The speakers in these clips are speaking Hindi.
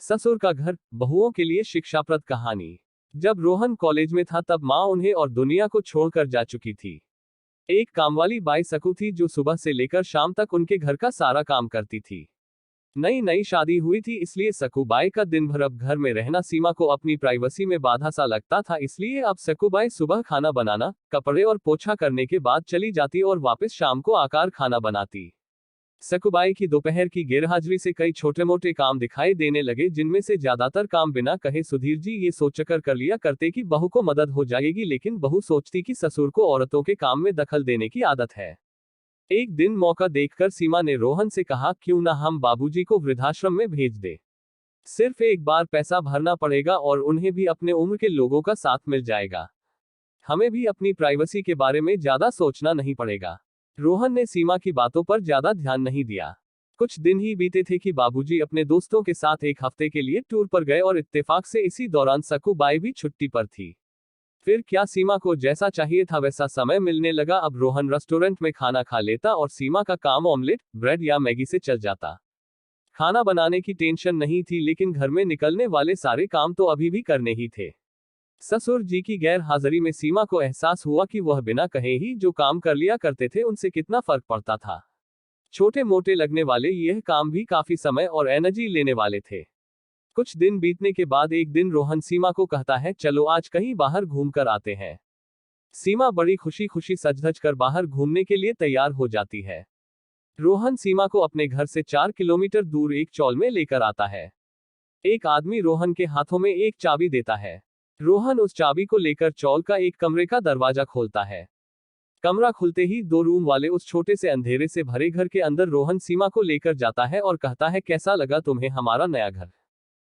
ससुर का घर, बहुओं के लिए शिक्षाप्रद कहानी। जब रोहन कॉलेज में था तब माँ उन्हें और दुनिया को छोड़कर जा चुकी थी। एक कामवाली बाई सकू थी जो सुबह से लेकर शाम तक उनके घर का सारा काम करती थी। नई नई शादी हुई थी, इसलिए सकूबाई का दिन भर अब घर में रहना सीमा को अपनी प्राइवेसी में बाधा सा लगता था। इसलिए अब सकूबाई सुबह खाना बनाना, कपड़े और पोछा करने के बाद चली जाती और वापस शाम को आकर खाना बनाती। सकूबाई की दोपहर की गैरहाजिरी से कई छोटे मोटे काम दिखाई देने लगे, जिनमें से ज्यादातर काम बिना कहे सुधीर जी ये सोचकर कर लिया करते कि बहू को मदद हो जाएगी, लेकिन बहू सोचती कि ससुर को औरतों के काम में दखल देने की आदत है। एक दिन मौका देखकर सीमा ने रोहन से कहा, क्यों ना हम बाबूजी को वृद्धाश्रम में भेज दे। सिर्फ एक बार पैसा भरना पड़ेगा और उन्हें भी अपने उम्र के लोगों का साथ मिल जाएगा। हमें भी अपनी प्राइवेसी के बारे में ज्यादा सोचना नहीं पड़ेगा। रोहन ने सीमा की बातों पर ज्यादा ध्यान नहीं दिया। कुछ दिन ही बीते थे कि बाबूजी अपने दोस्तों के साथ एक हफ्ते के लिए टूर पर गए और इत्तेफाक से इसी दौरान सकूबाई भी छुट्टी पर थी। फिर क्या, सीमा को जैसा चाहिए था वैसा समय मिलने लगा। अब रोहन रेस्टोरेंट में खाना खा लेता और सीमा का काम ऑमलेट, ब्रेड या मैगी से चल जाता। खाना बनाने की टेंशन नहीं थी, लेकिन घर में निकलने वाले सारे काम तो अभी भी करने ही थे। ससुर जी की गैर हाजिरी में सीमा को एहसास हुआ कि वह बिना कहे ही जो काम कर लिया करते थे उनसे कितना फर्क पड़ता था। छोटे मोटे लगने वाले यह काम भी काफी समय और एनर्जी लेने वाले थे। कुछ दिन बीतने के बाद एक दिन रोहन सीमा को कहता है, चलो आज कहीं बाहर घूम कर आते हैं। सीमा बड़ी खुशी खुशी सज-धज कर बाहर घूमने के लिए तैयार हो जाती है। रोहन सीमा को अपने घर से 4 किलोमीटर दूर एक चौल में लेकर आता है। एक आदमी रोहन के हाथों में एक चाबी देता है। रोहन उस चाबी को लेकर चौल का एक कमरे का दरवाजा खोलता है। कमरा खुलते ही 2 रूम वाले उस छोटे से अंधेरे से भरे घर के अंदर रोहन सीमा को लेकर जाता है और कहता है, कैसा लगा तुम्हें हमारा नया घर।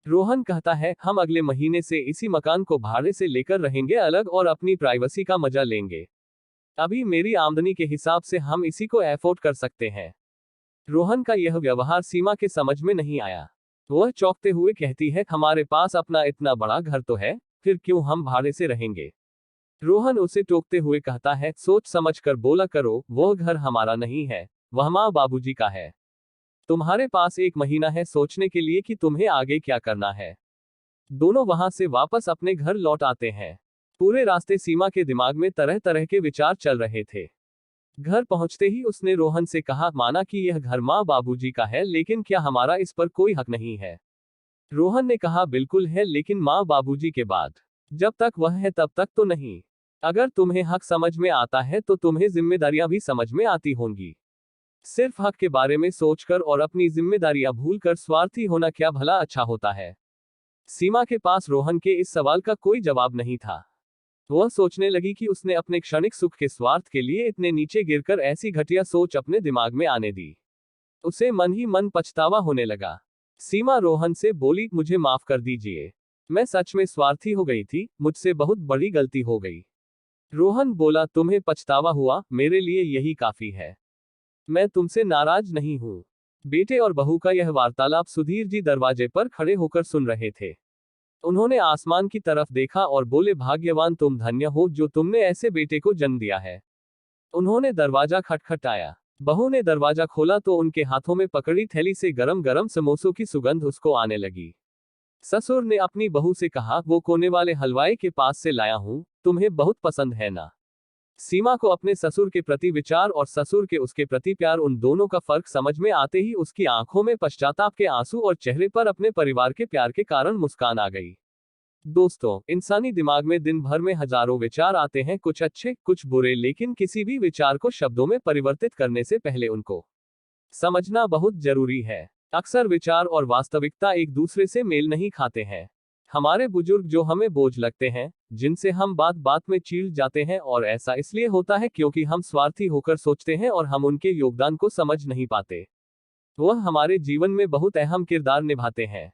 रोहन कहता है, हम अगले महीने से इसी मकान को भाड़े से लेकर रहेंगे अलग और अपनी प्राइवेसी का मजा लेंगे। अभी मेरी आमदनी के हिसाब से हम इसी को अफोर्ड कर सकते हैं। रोहन का यह व्यवहार सीमा के समझ में नहीं आया। वह चौंकते हुए कहती है, हमारे पास अपना इतना बड़ा घर तो है, फिर क्यों हम भाड़े से रहेंगे। रोहन उसे टोकते हुए कहता है, सोच समझ कर बोला करो, वह घर हमारा नहीं है, वह माँ बाबूजी का है। तुम्हारे पास 1 महीना है सोचने के लिए कि तुम्हें आगे क्या करना है। दोनों वहां से वापस अपने घर लौट आते हैं। पूरे रास्ते सीमा के दिमाग में तरह तरह के विचार चल रहे थे। घर पहुंचते ही उसने रोहन से कहा, माना कि यह घर माँ बाबूजी का है, लेकिन क्या हमारा इस पर कोई हक नहीं है। रोहन ने कहा, बिल्कुल है, लेकिन माँ बाबूजी के बाद जब तक वह है तब तक तो नहीं। अगर तुम्हें हक समझ में आता है तो तुम्हें जिम्मेदारियां भी समझ में आती होंगी। सिर्फ हक के बारे में सोचकर और अपनी जिम्मेदारियां भूलकर स्वार्थी होना क्या भला अच्छा होता है। सीमा के पास रोहन के इस सवाल का कोई जवाब नहीं था। वह सोचने लगी कि उसने अपने क्षणिक सुख के स्वार्थ के लिए इतने नीचे गिरकर ऐसी घटिया सोच अपने दिमाग में आने दी। उसे मन ही मन पछतावा होने लगा। सीमा रोहन से बोली, मुझे माफ कर दीजिए, मैं सच में स्वार्थी हो गई थी, मुझसे बहुत बड़ी गलती हो गई। रोहन बोला, तुम्हें पछतावा हुआ, मेरे लिए यही काफी है। मैं तुमसे नाराज नहीं हूं। बेटे और बहू का यह वार्तालाप सुधीर जी दरवाजे पर खड़े होकर सुन रहे थे। उन्होंने आसमान की तरफ देखा और बोले, भाग्यवान तुम, धन्य हो जो तुमने ऐसे बेटे को जन्म दिया है। उन्होंने दरवाजा खटखटाया। बहू ने दरवाजा खोला तो उनके हाथों में पकड़ी थैली से गरम गरम समोसों की सुगंध उसको आने लगी। ससुर ने अपनी बहू से कहा, वो कोने वाले हलवाई के पास से लाया हूं, तुम्हें बहुत पसंद है ना। सीमा को अपने ससुर के प्रति विचार और ससुर के उसके प्रति प्यार, उन दोनों का फर्क समझ में आते ही उसकी आंखों में पश्चाताप के आंसू और चेहरे पर अपने परिवार के प्यार के कारण मुस्कान आ गई। दोस्तों, इंसानी दिमाग में दिन भर में हजारों विचार आते हैं, कुछ अच्छे कुछ बुरे, लेकिन किसी भी विचार को शब्दों में परिवर्तित करने से पहले उनको समझना बहुत जरूरी है। अक्सर विचार और वास्तविकता एक दूसरे से मेल नहीं खाते हैं। हमारे बुजुर्ग जो हमें बोझ लगते हैं, जिनसे हम बात बात में चिढ़ जाते हैं, और ऐसा इसलिए होता है क्योंकि हम स्वार्थी होकर सोचते हैं और हम उनके योगदान को समझ नहीं पाते। वह हमारे जीवन में बहुत अहम किरदार निभाते हैं।